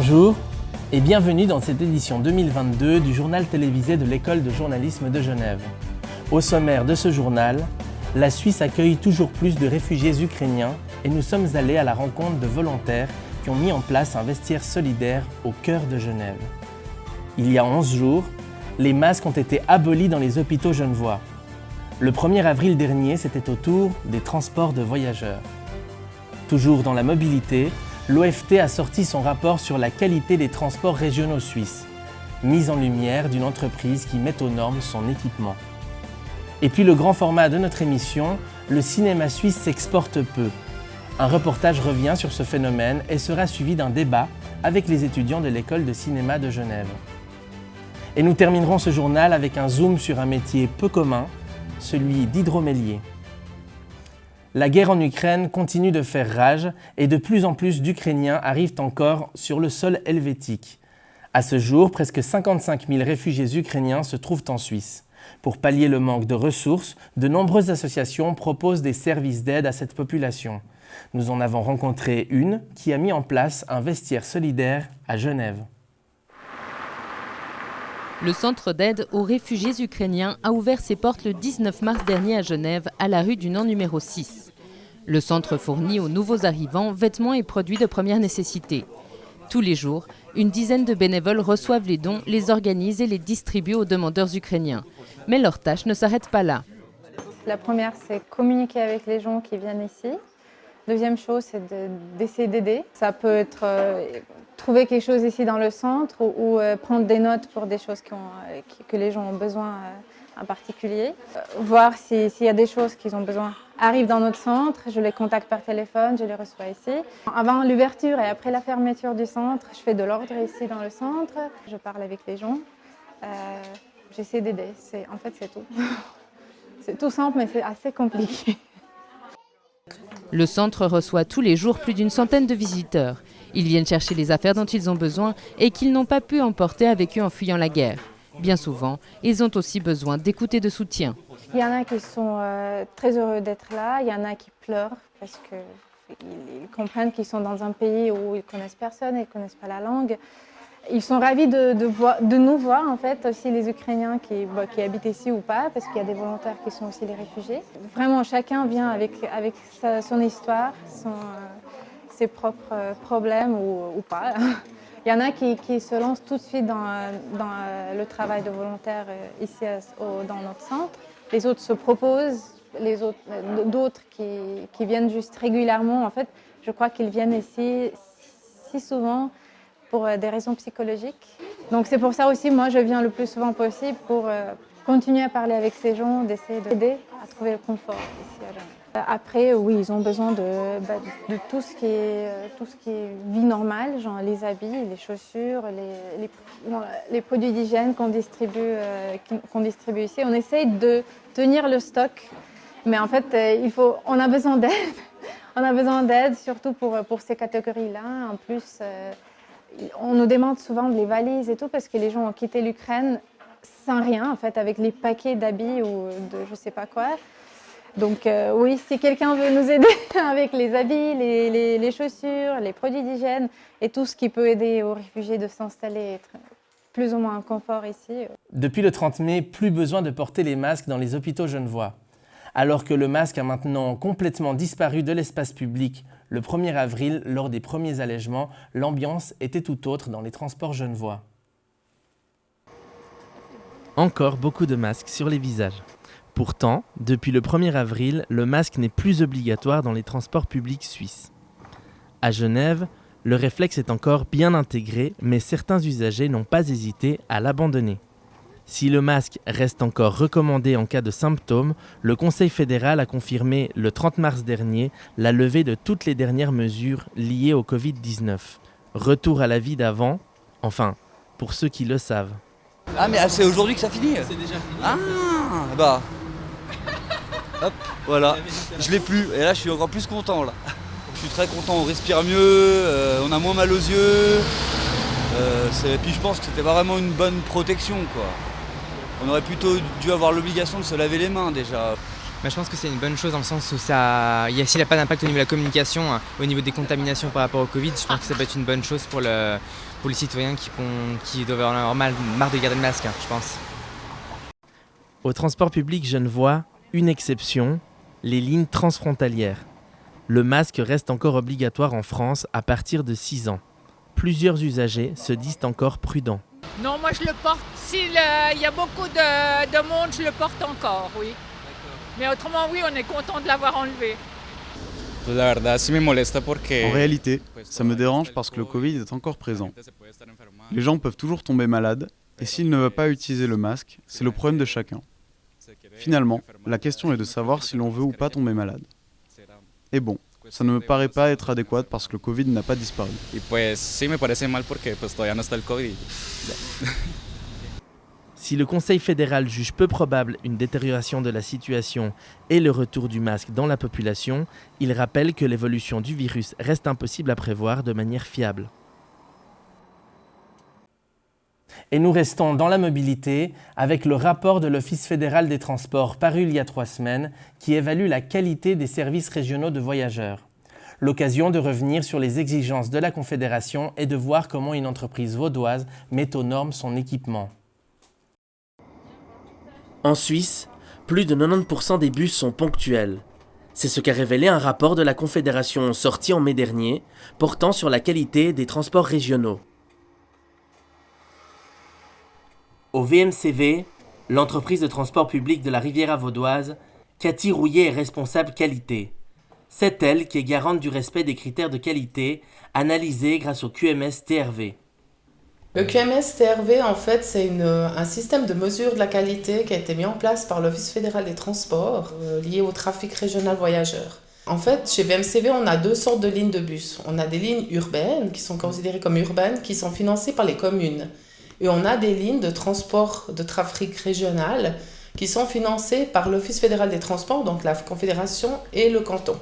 Bonjour et bienvenue dans cette édition 2022 du journal télévisé de l'École de journalisme de Genève. Au sommaire de ce journal, la Suisse accueille toujours plus de réfugiés ukrainiens et nous sommes allés à la rencontre de volontaires qui ont mis en place un vestiaire solidaire au cœur de Genève. Il y a 11 jours, les masques ont été abolis dans les hôpitaux genevois. Le 1er avril dernier, c'était au tour des transports de voyageurs. Toujours dans la mobilité, l'OFT a sorti son rapport sur la qualité des transports régionaux suisses, mise en lumière d'une entreprise qui met aux normes son équipement. Et puis le grand format de notre émission, le cinéma suisse s'exporte peu. Un reportage revient sur ce phénomène et sera suivi d'un débat avec les étudiants de l'École de cinéma de Genève. Et nous terminerons ce journal avec un zoom sur un métier peu commun, celui d'hydromélier. La guerre en Ukraine continue de faire rage et de plus en plus d'Ukrainiens arrivent encore sur le sol helvétique. À ce jour, presque 55 000 réfugiés ukrainiens se trouvent en Suisse. Pour pallier le manque de ressources, de nombreuses associations proposent des services d'aide à cette population. Nous en avons rencontré une qui a mis en place un vestiaire solidaire à Genève. Le centre d'aide aux réfugiés ukrainiens a ouvert ses portes le 19 mars dernier à Genève, à la rue du Nant numéro 6. Le centre fournit aux nouveaux arrivants vêtements et produits de première nécessité. Tous les jours, une dizaine de bénévoles reçoivent les dons, les organisent et les distribuent aux demandeurs ukrainiens. Mais leur tâche ne s'arrête pas là. La première, c'est communiquer avec les gens qui viennent ici. Deuxième chose, c'est d'essayer d'aider. Ça peut être trouver quelque chose ici dans le centre ou prendre des notes pour des choses que les gens ont besoin en particulier. Voir s'il y a des choses qu'ils ont besoin. Arrivent dans notre centre, je les contacte par téléphone, je les reçois ici. Avant l'ouverture et après la fermeture du centre, je fais de l'ordre ici dans le centre. Je parle avec les gens. J'essaie d'aider. En fait, c'est tout. C'est tout simple, mais c'est assez compliqué. Le centre reçoit tous les jours plus d'une centaine de visiteurs. Ils viennent chercher les affaires dont ils ont besoin et qu'ils n'ont pas pu emporter avec eux en fuyant la guerre. Bien souvent, ils ont aussi besoin d'écoute et de soutien. Il y en a qui sont très heureux d'être là, il y en a qui pleurent parce qu'ils comprennent qu'ils sont dans un pays où ils ne connaissent personne, ils ne connaissent pas la langue. Ils sont ravis de nous voir, en fait, aussi les Ukrainiens qui habitent ici ou pas, parce qu'il y a des volontaires qui sont aussi des réfugiés. Vraiment, chacun vient avec son histoire, ses propres problèmes ou pas. Il y en a qui se lancent tout de suite dans le travail de volontaire ici dans notre centre. Les autres se proposent, d'autres qui viennent juste régulièrement. En fait, je crois qu'ils viennent ici si souvent pour des raisons psychologiques. Donc c'est pour ça aussi, moi, je viens le plus souvent possible pour continuer à parler avec ces gens, d'essayer d'aider à trouver le confort ici à Genève. Après, oui, ils ont besoin de tout ce qui est vie normale, genre les habits, les chaussures, les produits d'hygiène qu'on distribue ici. On essaye de tenir le stock, mais en fait, on a besoin d'aide. On a besoin d'aide, surtout pour ces catégories-là. En plus, on nous demande souvent les valises et tout, parce que les gens ont quitté l'Ukraine sans rien, en fait, avec les paquets d'habits ou de je sais pas quoi. Donc oui, si quelqu'un veut nous aider avec les habits, les chaussures, les produits d'hygiène et tout ce qui peut aider aux réfugiés de s'installer et être plus ou moins en confort ici. Depuis le 30 mai, plus besoin de porter les masques dans les hôpitaux genevois. Alors que le masque a maintenant complètement disparu de l'espace public le 1er avril, lors des premiers allègements, l'ambiance était tout autre dans les transports genevois. Encore beaucoup de masques sur les visages. Pourtant, depuis le 1er avril, le masque n'est plus obligatoire dans les transports publics suisses. À Genève, le réflexe est encore bien intégré, mais certains usagers n'ont pas hésité à l'abandonner. Si le masque reste encore recommandé en cas de symptômes, le Conseil fédéral a confirmé le 30 mars dernier la levée de toutes les dernières mesures liées au Covid-19. Retour à la vie d'avant, enfin, pour ceux qui le savent. Ah mais c'est aujourd'hui que ça finit? C'est déjà fini. Ah bah hop, voilà, je l'ai plus et là je suis encore plus content là. Je suis très content, on respire mieux, on a moins mal aux yeux. Et puis je pense que c'était pas vraiment une bonne protection quoi. On aurait plutôt dû avoir l'obligation de se laver les mains déjà. je pense que c'est une bonne chose dans le sens où s'il n'y a pas d'impact au niveau de la communication, au niveau des contaminations par rapport au Covid, je pense que ça peut être une bonne chose pour les citoyens qui doivent avoir marre de garder le masque, je pense. Au transport public genevois, une exception, les lignes transfrontalières. Le masque reste encore obligatoire en France à partir de 6 ans. Plusieurs usagers se disent encore prudents. Non, moi je le porte. S'il y a beaucoup de monde, je le porte encore, oui. Mais autrement, oui, on est content de l'avoir enlevé. En réalité, ça me dérange parce que le Covid est encore présent. Les gens peuvent toujours tomber malades, et s'ils ne veulent pas utiliser le masque, c'est le problème de chacun. Finalement, la question est de savoir si l'on veut ou pas tomber malade. Et bon, ça ne me paraît pas être adéquat parce que le Covid n'a pas disparu. Si le Conseil fédéral juge peu probable une détérioration de la situation et le retour du masque dans la population, il rappelle que l'évolution du virus reste impossible à prévoir de manière fiable. Et nous restons dans la mobilité avec le rapport de l'Office fédéral des transports paru il y a 3 semaines qui évalue la qualité des services régionaux de voyageurs. L'occasion de revenir sur les exigences de la Confédération et de voir comment une entreprise vaudoise met aux normes son équipement. En Suisse, plus de 90% des bus sont ponctuels. C'est ce qu'a révélé un rapport de la Confédération sorti en mai dernier, portant sur la qualité des transports régionaux. Au VMCV, l'entreprise de transport public de la Riviera vaudoise, Cathy Rouillet est responsable qualité. C'est elle qui est garante du respect des critères de qualité analysés grâce au QMS TRV. Le QMS TRV, en fait, c'est un système de mesure de la qualité qui a été mis en place par l'Office fédéral des transports lié au trafic régional voyageurs. En fait, chez VMCV, on a 2 sortes de lignes de bus. On a des lignes urbaines, qui sont considérées comme urbaines, qui sont financées par les communes. Et on a des lignes de transport de trafic régional qui sont financées par l'Office fédéral des transports, donc la Confédération et le canton.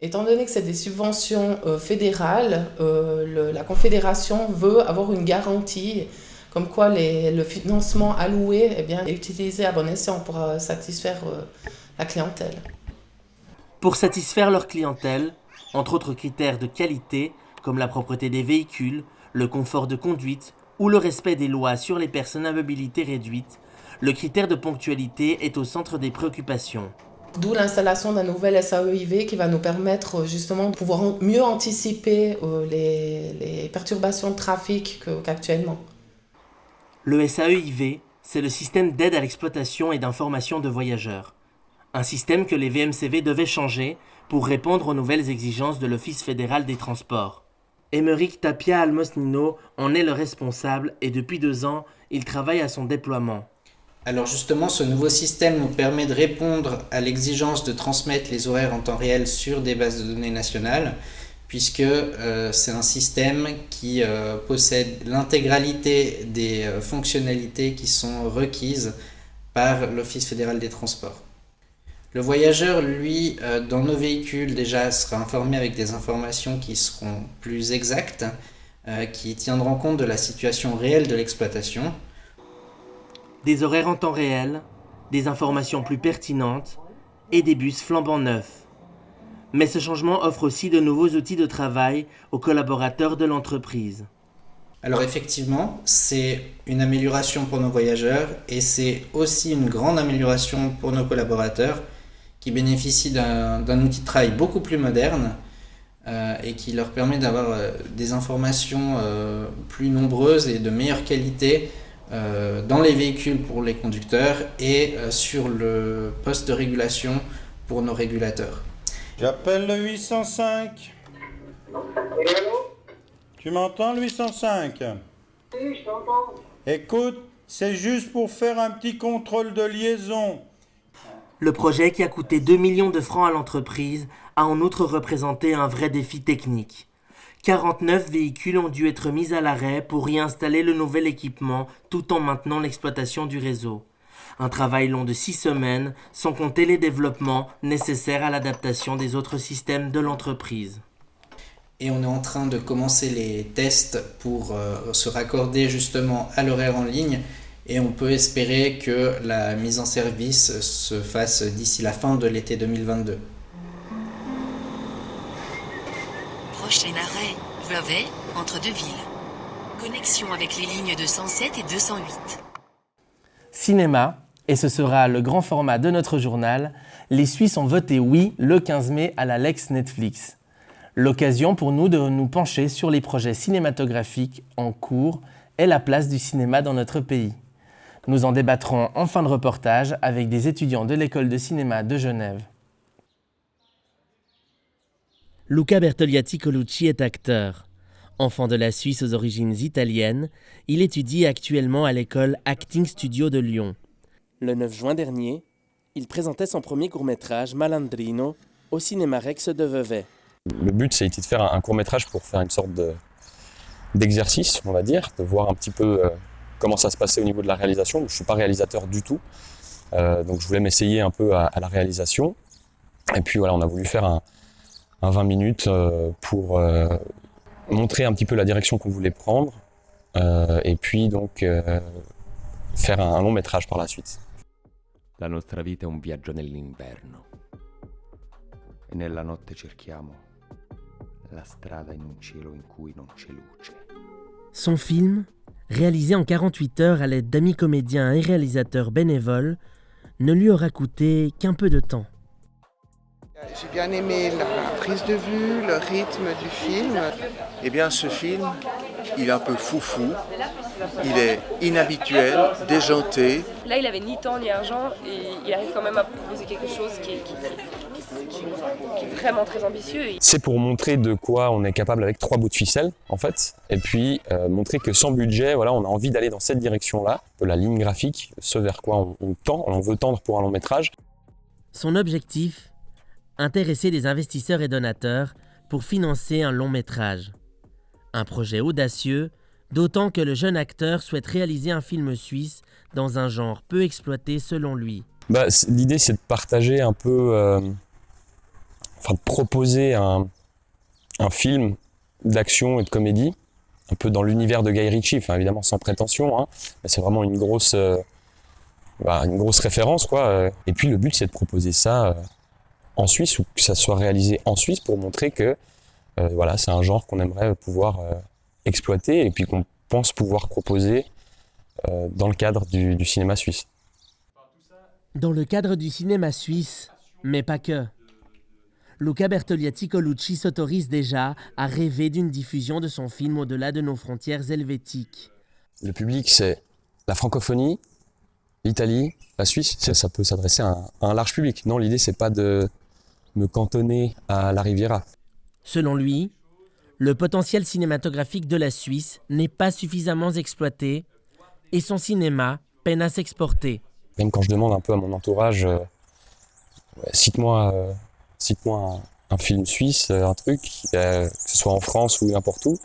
Étant donné que c'est des subventions fédérales, la Confédération veut avoir une garantie comme quoi le financement alloué est utilisé à bon escient pour satisfaire la clientèle. Pour satisfaire leur clientèle, entre autres critères de qualité comme la propreté des véhicules, le confort de conduite ou le respect des lois sur les personnes à mobilité réduite, le critère de ponctualité est au centre des préoccupations. D'où l'installation d'un nouvel SAEIV qui va nous permettre justement de pouvoir mieux anticiper les perturbations de trafic qu'actuellement. Le SAEIV, c'est le système d'aide à l'exploitation et d'information de voyageurs. Un système que les VMCV devaient changer pour répondre aux nouvelles exigences de l'Office fédéral des transports. Émeric Tapia Almosnino en est le responsable et depuis 2 ans, il travaille à son déploiement. Alors justement, ce nouveau système nous permet de répondre à l'exigence de transmettre les horaires en temps réel sur des bases de données nationales, puisque c'est un système qui possède l'intégralité des fonctionnalités qui sont requises par l'Office fédéral des transports. Le voyageur, lui, dans nos véhicules, déjà sera informé avec des informations qui seront plus exactes, qui tiendront compte de la situation réelle de l'exploitation. Des horaires en temps réel, des informations plus pertinentes et des bus flambant neufs. Mais ce changement offre aussi de nouveaux outils de travail aux collaborateurs de l'entreprise. Alors effectivement, c'est une amélioration pour nos voyageurs et c'est aussi une grande amélioration pour nos collaborateurs qui bénéficient d'un outil de travail beaucoup plus moderne et qui leur permet d'avoir des informations plus nombreuses et de meilleure qualité dans les véhicules pour les conducteurs et sur le poste de régulation pour nos régulateurs. J'appelle le 805. Tu m'entends le 805? Oui, je t'entends. Écoute, c'est juste pour faire un petit contrôle de liaison. Le projet qui a coûté 2 millions de francs à l'entreprise a en outre représenté un vrai défi technique. 49 véhicules ont dû être mis à l'arrêt pour y installer le nouvel équipement tout en maintenant l'exploitation du réseau. Un travail long de 6 semaines, sans compter les développements nécessaires à l'adaptation des autres systèmes de l'entreprise. Et on est en train de commencer les tests pour se raccorder justement à l'horaire en ligne Et on peut espérer que la mise en service se fasse d'ici la fin de l'été 2022. Prochain arrêt, Vevey, entre deux villes. Connexion avec les lignes 207 et 208. Cinéma, et ce sera le grand format de notre journal, les Suisses ont voté oui le 15 mai à la Lex Netflix. L'occasion pour nous de nous pencher sur les projets cinématographiques en cours et la place du cinéma dans notre pays. Nous en débattrons en fin de reportage avec des étudiants de l'école de cinéma de Genève. Luca Bertogliati Colucci est acteur. Enfant de la Suisse aux origines italiennes, il étudie actuellement à l'école Acting Studio de Lyon. Le 9 juin dernier, il présentait son premier court-métrage Malandrino au Cinéma Rex de Vevey. Le but, c'est de faire un court-métrage pour faire une sorte d'exercice, on va dire, de voir un petit peu comment ça se passait au niveau de la réalisation. Je ne suis pas réalisateur du tout, donc je voulais m'essayer un peu à la réalisation. Et puis voilà, on a voulu faire un 20 minutes pour montrer un petit peu la direction qu'on voulait prendre, et puis donc faire un long métrage par la suite. La nostra vita è un viaggio nell'inverno e nella notte cerchiamo la strada in un cielo in cui non c'è luce. Son film, réalisé en 48 heures à l'aide d'amis comédiens et réalisateurs bénévoles, ne lui aura coûté qu'un peu de temps. J'ai bien aimé la prise de vue, le rythme du film. Eh bien, ce film, il est un peu foufou, il est inhabituel, déjanté. Là, il avait ni temps ni argent et il arrive quand même à proposer quelque chose qui est vraiment très ambitieux. C'est pour montrer de quoi on est capable avec 3 bouts de ficelle, en fait, et puis montrer que sans budget, voilà, on a envie d'aller dans cette direction-là, la ligne graphique, ce vers quoi on tend, on veut tendre pour un long métrage. Son objectif, intéresser des investisseurs et donateurs pour financer un long métrage. Un projet audacieux, d'autant que le jeune acteur souhaite réaliser un film suisse dans un genre peu exploité selon lui. L'idée, c'est de partager un peu, de proposer un film d'action et de comédie, un peu dans l'univers de Guy Ritchie, évidemment sans prétention, hein, mais c'est vraiment une grosse référence, quoi. Et puis le but, c'est de proposer ça en Suisse, ou que ça soit réalisé en Suisse pour montrer que c'est un genre qu'on aimerait pouvoir exploiter et puis qu'on pense pouvoir proposer dans le cadre du cinéma suisse. Dans le cadre du cinéma suisse, mais pas que. Luca Bertogliati Colucci s'autorise déjà à rêver d'une diffusion de son film au-delà de nos frontières helvétiques. Le public, c'est la francophonie, l'Italie, la Suisse. Ça peut s'adresser à un large public. Non, l'idée, c'est pas de me cantonner à la Riviera. Selon lui, le potentiel cinématographique de la Suisse n'est pas suffisamment exploité et son cinéma peine à s'exporter. Même quand je demande un peu à mon entourage, cite-moi un film suisse, un truc, que ce soit en France ou n'importe où.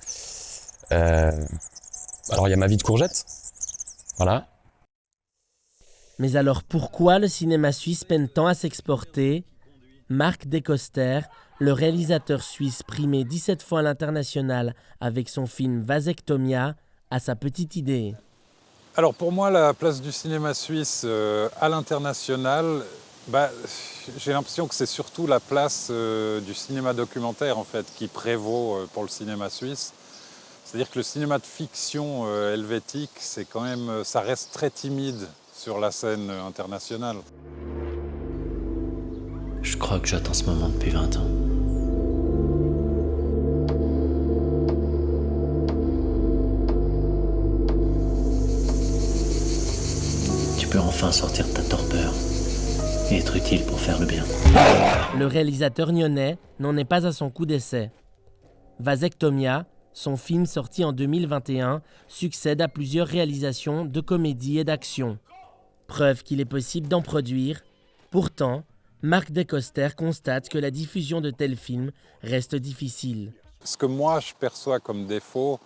Alors il y a Ma vie de courgette, voilà. Mais alors pourquoi le cinéma suisse peine tant à s'exporter ? Marc Decoster, le réalisateur suisse primé 17 fois à l'international avec son film Vasectomia, a sa petite idée. Alors pour moi, la place du cinéma suisse à l'international, j'ai l'impression que c'est surtout la place du cinéma documentaire en fait, qui prévaut pour le cinéma suisse. C'est-à-dire que le cinéma de fiction helvétique, ça reste très timide sur la scène internationale. Je crois que j'attends ce moment depuis 20 ans. Tu peux enfin sortir de ta torpeur et être utile pour faire le bien. Le réalisateur nyonnais n'en est pas à son coup d'essai. Vasectomia, son film sorti en 2021, succède à plusieurs réalisations de comédie et d'action. Preuve qu'il est possible d'en produire. Pourtant, Marc Decoster constate que la diffusion de tels films reste difficile. Ce que moi je perçois comme défaut,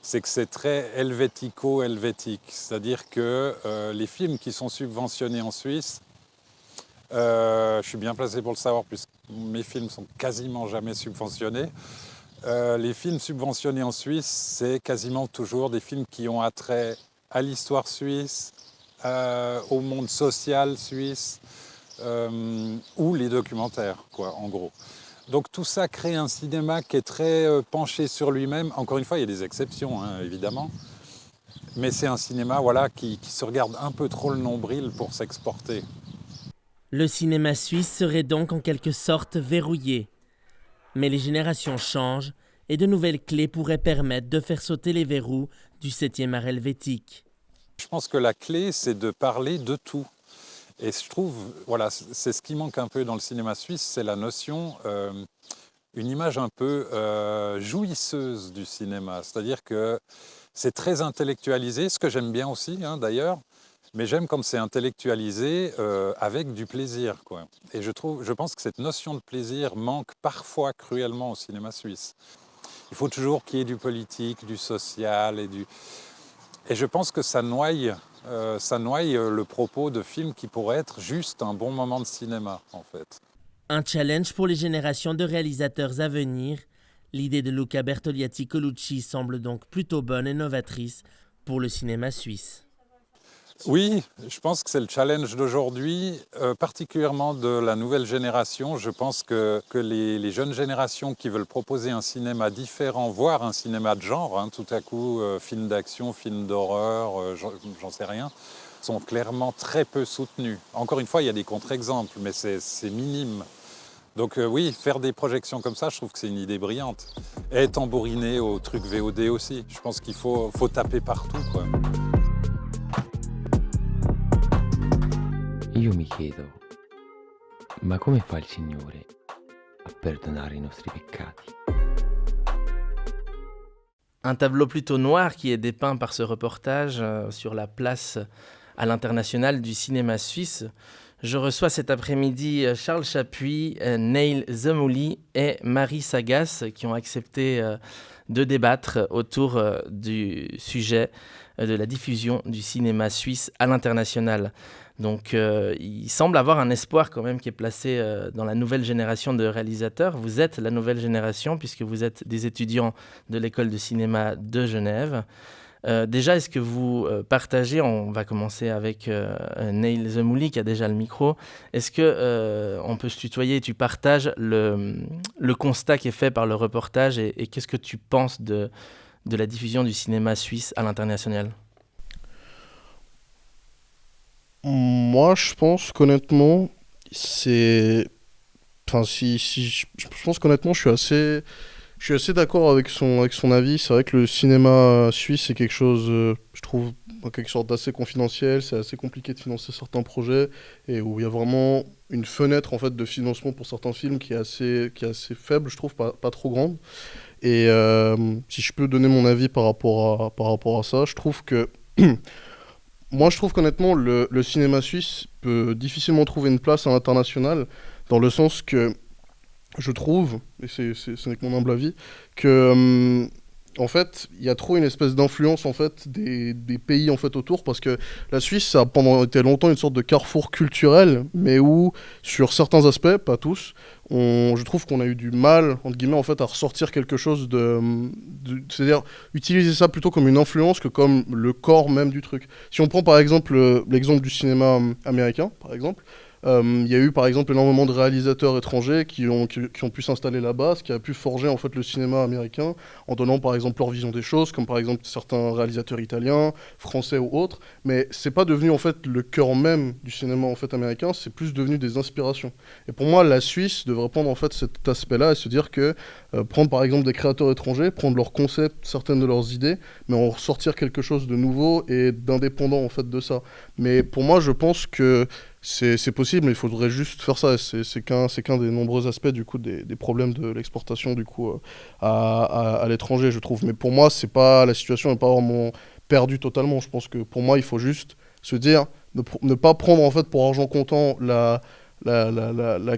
c'est que c'est très helvético-helvétique. C'est-à-dire que les films qui sont subventionnés en Suisse, je suis bien placé pour le savoir puisque mes films sont quasiment jamais subventionnés. Les films subventionnés en Suisse, c'est quasiment toujours des films qui ont attrait à l'histoire suisse, au monde social suisse, ou les documentaires, quoi, en gros. Donc tout ça crée un cinéma qui est très penché sur lui-même. Encore une fois, il y a des exceptions, hein, évidemment. Mais c'est un cinéma voilà, qui se regarde un peu trop le nombril pour s'exporter. Le cinéma suisse serait donc en quelque sorte verrouillé. Mais les générations changent et de nouvelles clés pourraient permettre de faire sauter les verrous du 7e art helvétique. Je pense que la clé, c'est de parler de tout. Et je trouve, voilà, c'est ce qui manque un peu dans le cinéma suisse, c'est la notion, une image un peu jouisseuse du cinéma. C'est-à-dire que c'est très intellectualisé, ce que j'aime bien aussi, hein, d'ailleurs, mais j'aime quand c'est intellectualisé avec du plaisir, quoi. Et je pense que cette notion de plaisir manque parfois cruellement au cinéma suisse. Il faut toujours qu'il y ait du politique, du social et je pense que ça noie le propos de films qui pourraient être juste un bon moment de cinéma, en fait. Un challenge pour les générations de réalisateurs à venir. L'idée de Luca Bertogliati-Colucci semble donc plutôt bonne et novatrice pour le cinéma suisse. Oui, je pense que c'est le challenge d'aujourd'hui, particulièrement de la nouvelle génération. Je pense que les jeunes générations qui veulent proposer un cinéma différent, voire un cinéma de genre, hein, tout à coup, film d'action, film d'horreur, j'en sais rien, sont clairement très peu soutenus. Encore une fois, il y a des contre-exemples, mais c'est minime. Donc oui, faire des projections comme ça, je trouve que c'est une idée brillante. Et tambouriner au truc VOD aussi. Je pense qu'il faut taper partout, quoi. Io mi chiedo, ma come fa il Signore a perdonare I nostri peccati? Un tableau plutôt noir qui est dépeint par ce reportage sur la place à l'international du cinéma suisse. Je reçois cet après-midi Charles Chapuis, Neil Zemouli et Marie Sagas qui ont accepté de débattre autour du sujet de la diffusion du cinéma suisse à l'international. Donc il semble avoir un espoir quand même qui est placé dans la nouvelle génération de réalisateurs. Vous êtes la nouvelle génération puisque vous êtes des étudiants de l'école de cinéma de Genève. Déjà, est-ce que vous partagez, on va commencer avec Neil Zemouli qui a déjà le micro, est-ce que on peut se tutoyer, tu partages le constat qui est fait par le reportage et qu'est-ce que tu penses de la diffusion du cinéma suisse à l'international ? Moi, je pense qu'honnêtement, c'est... Enfin, je pense qu'honnêtement, je suis assez d'accord avec son avis. C'est vrai que le cinéma suisse, c'est quelque chose, je trouve, en quelque sorte d'assez confidentiel. C'est assez compliqué de financer certains projets et où il y a vraiment une fenêtre en fait, de financement pour certains films qui est assez faible, je trouve, pas trop grande. Et si je peux donner mon avis par rapport à ça, je trouve que... Moi, je trouve qu'honnêtement, le cinéma suisse peut difficilement trouver une place à l'international, dans le sens que je trouve, et ce n'est que mon humble avis, que en fait, il y a trop une espèce d'influence en fait des pays en fait autour, parce que la Suisse ça a pendant été longtemps une sorte de carrefour culturel, mais où sur certains aspects, pas tous, je trouve qu'on a eu du mal entre guillemets en fait à ressortir quelque chose c'est-à-dire utiliser ça plutôt comme une influence que comme le corps même du truc. Si on prend par exemple l'exemple du cinéma américain, par exemple. Il y a eu par exemple énormément de réalisateurs étrangers qui ont pu s'installer là-bas, ce qui a pu forger en fait le cinéma américain en donnant par exemple leur vision des choses, comme par exemple certains réalisateurs italiens, français ou autres. Mais c'est pas devenu en fait le cœur même du cinéma en fait américain, c'est plus devenu des inspirations. Et pour moi, la Suisse devrait prendre en fait cet aspect-là et se dire que prendre par exemple des créateurs étrangers, prendre leurs concepts, certaines de leurs idées, mais en ressortir quelque chose de nouveau et d'indépendant en fait de ça. Mais pour moi, je pense que c'est possible, mais il faudrait juste faire ça. C'est qu'un des nombreux aspects du coup des problèmes de l'exportation du coup à l'étranger, je trouve. Mais pour moi, la situation n'est pas vraiment perdue totalement. Je pense que pour moi, il faut juste se dire ne pas prendre en fait pour argent comptant la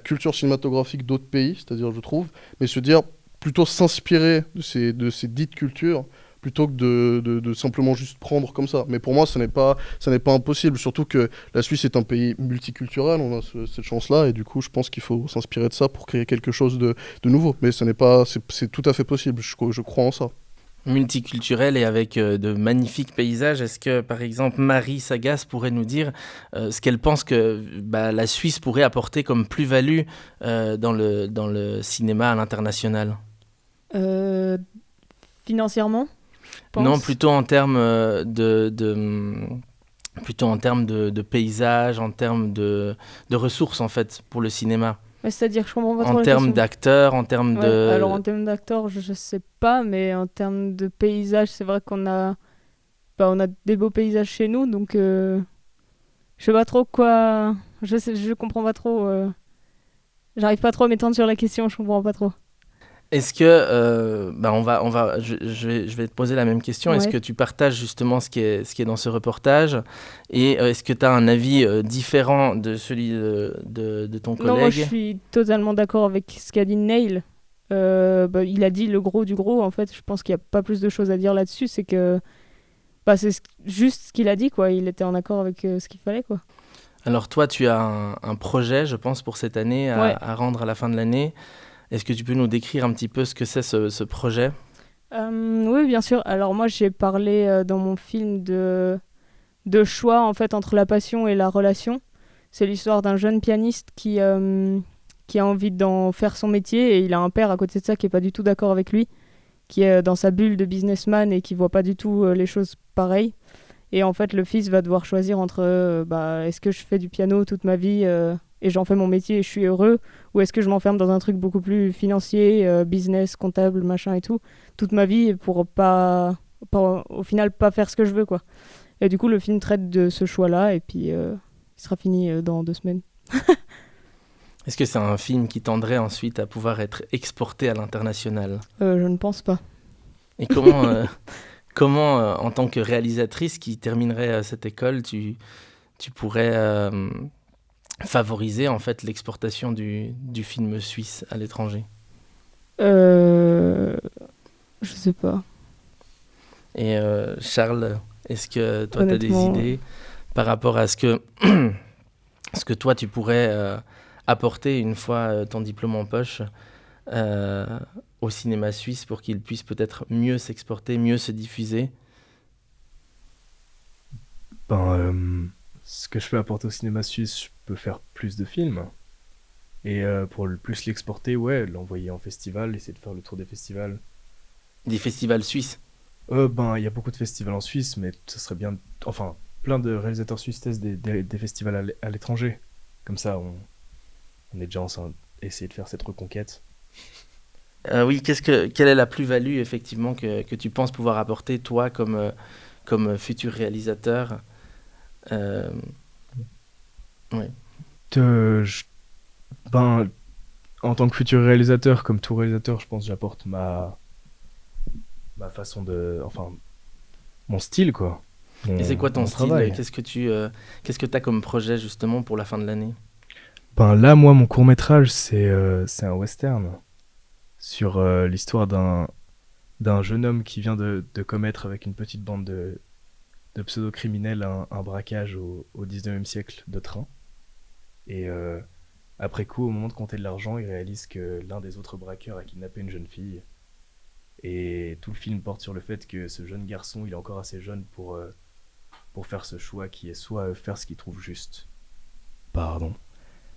culture cinématographique d'autres pays, c'est-à-dire je trouve, mais se dire plutôt s'inspirer de ces dites cultures plutôt que de simplement juste prendre comme ça. Mais pour moi, ça n'est pas impossible, surtout que la Suisse est un pays multiculturel, on a cette chance-là, et du coup, je pense qu'il faut s'inspirer de ça pour créer quelque chose de nouveau. Mais c'est tout à fait possible, je crois en ça. multiculturel et avec de magnifiques paysages. Est-ce que, par exemple, Marie Sagas pourrait nous dire ce qu'elle pense que la Suisse pourrait apporter comme plus-value dans le cinéma à l'international ? Financièrement, je pense. Non, plutôt en termes plutôt en termes de paysages, en termes de ressources, en fait, pour le cinéma. C'est-à-dire que je comprends pas trop En la termes question. d'acteurs, en termes de... Alors, en termes d'acteurs, je sais pas, mais en termes de paysages, c'est vrai qu'on a... on a des beaux paysages chez nous, donc... je sais pas trop quoi... Je comprends pas trop... J'arrive pas trop à m'étendre sur la question, je comprends pas trop. Est-ce que, je vais te poser la même question. Ouais. Est-ce que tu partages justement ce qui est dans ce reportage et est-ce que tu as un avis différent de celui de ton collègue ? Non, moi je suis totalement d'accord avec ce qu'a dit Neil. Il a dit le gros du gros. En fait, je pense qu'il n'y a pas plus de choses à dire là-dessus. C'est que c'est juste ce qu'il a dit, quoi. Il était en accord avec ce qu'il fallait, quoi. Alors toi, tu as un projet, je pense, pour cette année à rendre à la fin de l'année. Est-ce que tu peux nous décrire un petit peu ce que c'est ce projet ? Oui, bien sûr. Alors moi, j'ai parlé dans mon film de choix en fait entre la passion et la relation. C'est l'histoire d'un jeune pianiste qui a envie d'en faire son métier et il a un père à côté de ça qui est pas du tout d'accord avec lui, qui est dans sa bulle de businessman et qui voit pas du tout les choses pareilles. Et en fait, le fils va devoir choisir entre est-ce que je fais du piano toute ma vie et j'en fais mon métier et je suis heureux, ou est-ce que je m'enferme dans un truc beaucoup plus financier, business, comptable, machin et tout, toute ma vie pour au final pas faire ce que je veux, quoi. Et du coup, le film traite de ce choix-là et puis il sera fini dans 2 semaines. Est-ce que c'est un film qui tendrait ensuite à pouvoir être exporté à l'international ? Je ne pense pas. Et comment en tant que réalisatrice qui terminerait cette école, tu pourrais favoriser en fait l'exportation du film suisse à l'étranger ? Je sais pas. Et Charles, est-ce que toi tu as des idées par rapport à ce que toi tu pourrais apporter une fois ton diplôme en poche au cinéma suisse pour qu'il puisse peut-être mieux s'exporter, mieux se diffuser ? Ce que je peux apporter au cinéma suisse, je peux faire plus de films. Et pour plus l'exporter, l'envoyer en festival, essayer de faire le tour des festivals. Des festivals suisses ? Il y a beaucoup de festivals en Suisse, mais ce serait bien... Enfin, plein de réalisateurs suisses testent des festivals à l'étranger. Comme ça, on est déjà en train d'essayer de faire cette reconquête. Oui, quelle est la plus-value, effectivement, que tu penses pouvoir apporter, toi, comme futur réalisateur ? Ouais. En tant que futur réalisateur, comme tout réalisateur, je pense que j'apporte ma façon de... Enfin, mon style, quoi. Et c'est quoi ton style ? Travail. Qu'est-ce que tu as comme projet, justement, pour la fin de l'année ? Là, moi, mon court-métrage, c'est un western sur l'histoire d'un jeune homme qui vient de commettre avec une petite bande de pseudo-criminels un braquage au 19e siècle de train. Et après coup, au moment de compter de l'argent, il réalise que l'un des autres braqueurs a kidnappé une jeune fille. Et tout le film porte sur le fait que ce jeune garçon, il est encore assez jeune pour faire ce choix qui est soit faire ce qu'il trouve juste.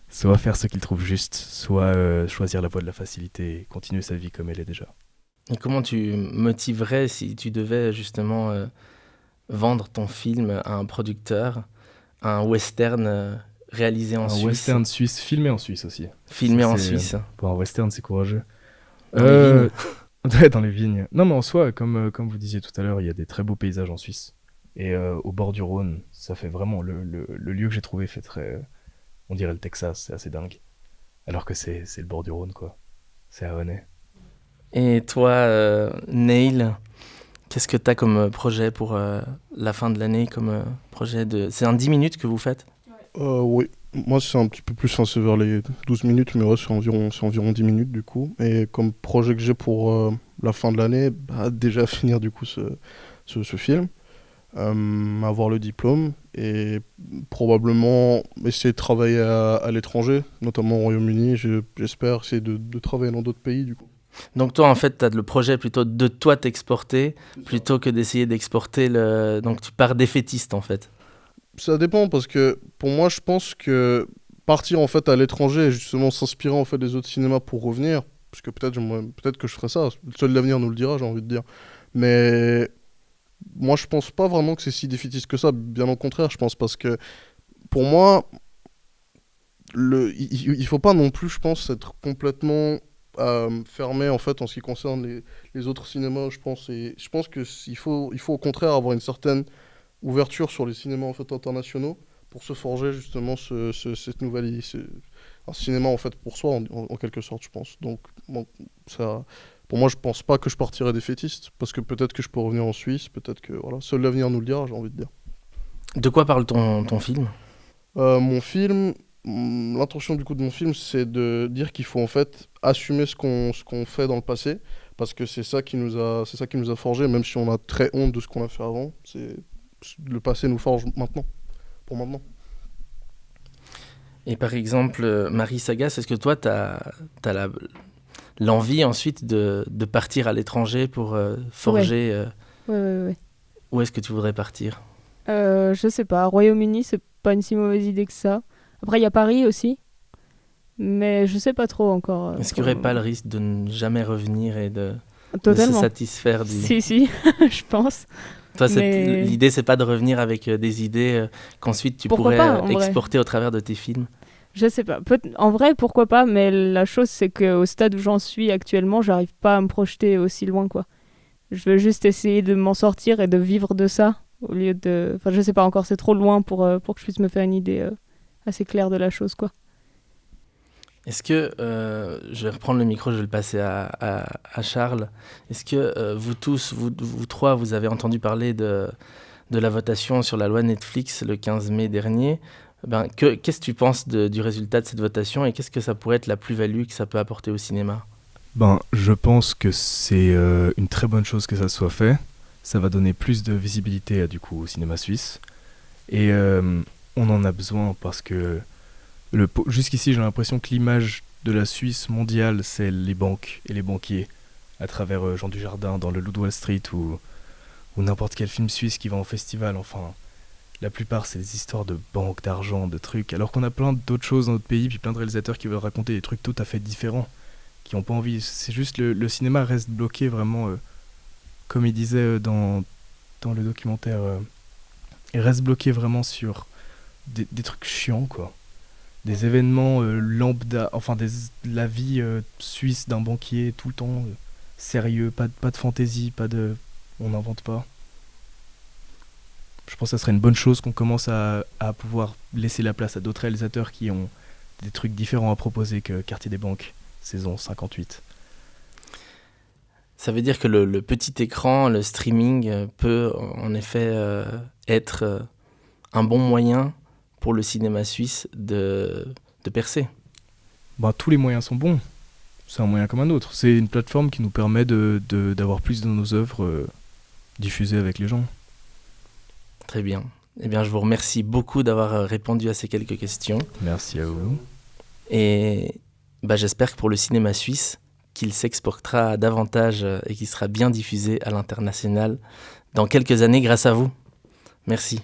Soit faire ce qu'il trouve juste, soit choisir la voie de la facilité et continuer sa vie comme elle est déjà. Et comment tu motiverais si tu devais justement vendre ton film à un producteur, un western réalisé en Suisse ? Un western suisse, filmé en Suisse aussi. Filmé en Suisse. Pour un western, c'est courageux. Dans les vignes. Ouais, dans les vignes. Non, mais en soi, comme vous disiez tout à l'heure, il y a des très beaux paysages en Suisse. Et au bord du Rhône, ça fait vraiment... Le lieu que j'ai trouvé fait très... On dirait le Texas, c'est assez dingue. Alors que c'est le bord du Rhône, quoi. C'est à Honnay. Et toi, Neil, qu'est-ce que tu as comme projet pour la fin de l'année, comme projet de... C'est un 10 minutes que vous faites ? Oui, moi c'est un petit peu plus, c'est vers les 12 minutes, mais ouais, c'est environ 10 minutes du coup. Et comme projet que j'ai pour la fin de l'année, déjà finir du coup ce film, avoir le diplôme et probablement essayer de travailler à l'étranger, notamment au Royaume-Uni. J'espère essayer de travailler dans d'autres pays du coup. Donc toi, en fait, tu as le projet plutôt de toi t'exporter, plutôt que d'essayer d'exporter le... Donc tu pars défaitiste, en fait. Ça dépend, parce que pour moi, je pense que partir en fait à l'étranger et justement s'inspirer en fait des autres cinémas pour revenir, parce que peut-être que je ferai ça, seul l'avenir nous le dira, j'ai envie de dire. Mais moi, je pense pas vraiment que c'est si défaitiste que ça, bien au contraire, je pense, parce que pour moi, il faut pas non plus, je pense, être complètement fermé en fait en ce qui concerne les autres cinémas, je pense. Et je pense qu'il faut au contraire avoir une certaine ouverture sur les cinémas en fait internationaux pour se forger justement cette nouvelle idée. C'est un cinéma en fait pour soi en quelque sorte, je pense. Donc bon, ça, pour moi, je pense pas que je partirai défaitiste, parce que peut-être que je peux revenir en Suisse, peut-être que voilà, seul l'avenir nous le dira, j'ai envie de dire. De quoi parle ton film ? Mon film, l'intention du coup de mon film, c'est de dire qu'il faut en fait assumer ce qu'on fait dans le passé, parce que c'est ça qui nous a forgé, même si on a très honte de ce qu'on a fait avant. Le passé nous forge maintenant, pour maintenant. Et par exemple, Marie Sagas, est-ce que toi, tu as l'envie ensuite de partir à l'étranger pour forger Ouais. Où est-ce que tu voudrais partir ? Je sais pas, Royaume-Uni, c'est pas une si mauvaise idée que ça. Après, il y a Paris aussi, mais je sais pas trop encore. Est-ce qu'il n'y aurait pas le risque de ne jamais revenir et de se satisfaire du... Si, je pense. Toi, l'idée, c'est pas de revenir avec des idées qu'ensuite tu pourrais exporter au travers de tes films ? Je sais pas. En vrai, pourquoi pas, mais la chose, c'est qu'au stade où j'en suis actuellement, j'arrive pas à me projeter aussi loin, quoi. Je veux juste essayer de m'en sortir et de vivre de ça, au lieu de... Enfin, je sais pas encore, c'est trop loin pour que je puisse me faire une idée assez claire de la chose, quoi. Est-ce que, je vais reprendre le micro, je vais le passer à Charles. Est-ce que vous tous, vous trois, vous avez entendu parler de la votation sur la loi Netflix le 15 mai dernier ? Qu'est-ce que tu penses du résultat de cette votation et qu'est-ce que ça pourrait être la plus-value que ça peut apporter au cinéma ? Je pense que c'est une très bonne chose que ça soit fait. Ça va donner plus de visibilité au cinéma suisse. Et on en a besoin parce que jusqu'ici, j'ai l'impression que l'image de la Suisse mondiale, c'est les banques et les banquiers, à travers Jean Dujardin dans Le Loup de Wall Street ou n'importe quel film suisse qui va en festival. Enfin, la plupart, c'est des histoires de banques, d'argent, de trucs, alors qu'on a plein d'autres choses dans notre pays, puis plein de réalisateurs qui veulent raconter des trucs tout à fait différents, qui n'ont pas envie. C'est juste le cinéma reste bloqué vraiment, comme il disait dans le documentaire, il reste bloqué vraiment sur des trucs chiants, quoi. Des événements lambda, enfin la vie suisse d'un banquier tout le temps sérieux, pas de fantaisie, on n'invente pas. Je pense que ça serait une bonne chose qu'on commence à pouvoir laisser la place à d'autres réalisateurs qui ont des trucs différents à proposer que Quartier des Banques, saison 58. Ça veut dire que le petit écran, le streaming peut en effet être un bon moyen pour le cinéma suisse de percer. Tous les moyens sont bons. C'est un moyen comme un autre. C'est une plateforme qui nous permet d'avoir plus de nos œuvres diffusées avec les gens. Très bien. Eh bien, je vous remercie beaucoup d'avoir répondu à ces quelques questions. Merci à vous. Et j'espère que pour le cinéma suisse, qu'il s'exportera davantage et qu'il sera bien diffusé à l'international dans quelques années grâce à vous. Merci.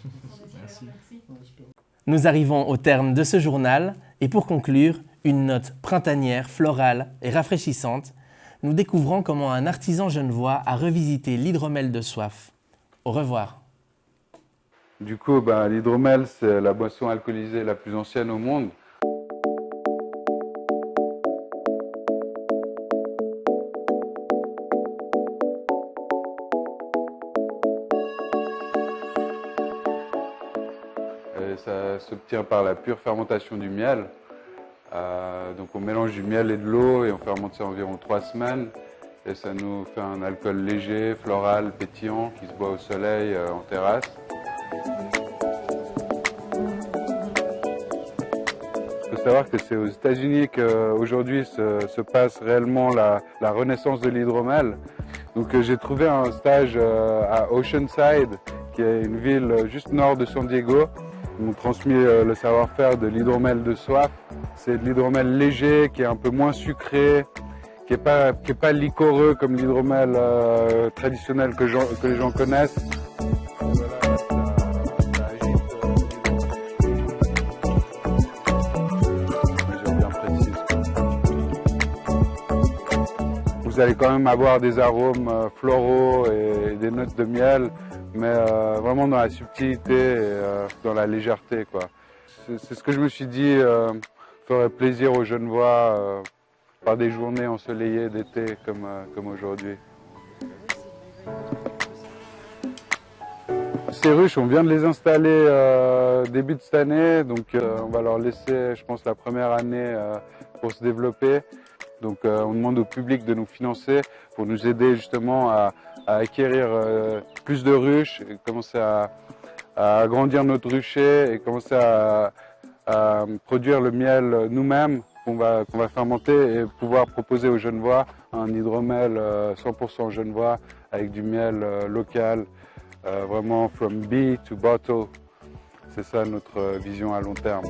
Nous arrivons au terme de ce journal et pour conclure, une note printanière, florale et rafraîchissante. Nous découvrons comment un artisan genevois a revisité l'hydromel de soif. Au revoir. Du coup, l'hydromel, c'est la boisson alcoolisée la plus ancienne au monde. Ça s'obtient par la pure fermentation du miel. Donc on mélange du miel et de l'eau et on fermente ça environ 3 semaines. Et ça nous fait un alcool léger, floral, pétillant, qui se boit au soleil en terrasse. Il faut savoir que c'est aux États-Unis qu'aujourd'hui se passe réellement la renaissance de l'hydromel. Donc j'ai trouvé un stage à Oceanside, qui est une ville juste nord de San Diego. On transmet le savoir-faire de l'hydromel de soif. C'est de l'hydromel léger, qui est un peu moins sucré, qui est pas liquoreux comme l'hydromel traditionnel que les gens connaissent. Vous allez quand même avoir des arômes floraux et des notes de miel, mais vraiment dans la subtilité et dans la légèreté, quoi. C'est ce que je me suis dit ferait plaisir aux Genevois par des journées ensoleillées d'été comme aujourd'hui. Ces ruches, on vient de les installer début de cette année, donc on va leur laisser, je pense, la première année pour se développer. Donc on demande au public de nous financer pour nous aider justement à acquérir plus de ruches, et commencer à agrandir notre rucher et commencer à produire le miel nous-mêmes qu'on va fermenter et pouvoir proposer aux Genevois un hydromel 100% genevois avec du miel local, vraiment from bee to bottle. C'est ça notre vision à long terme.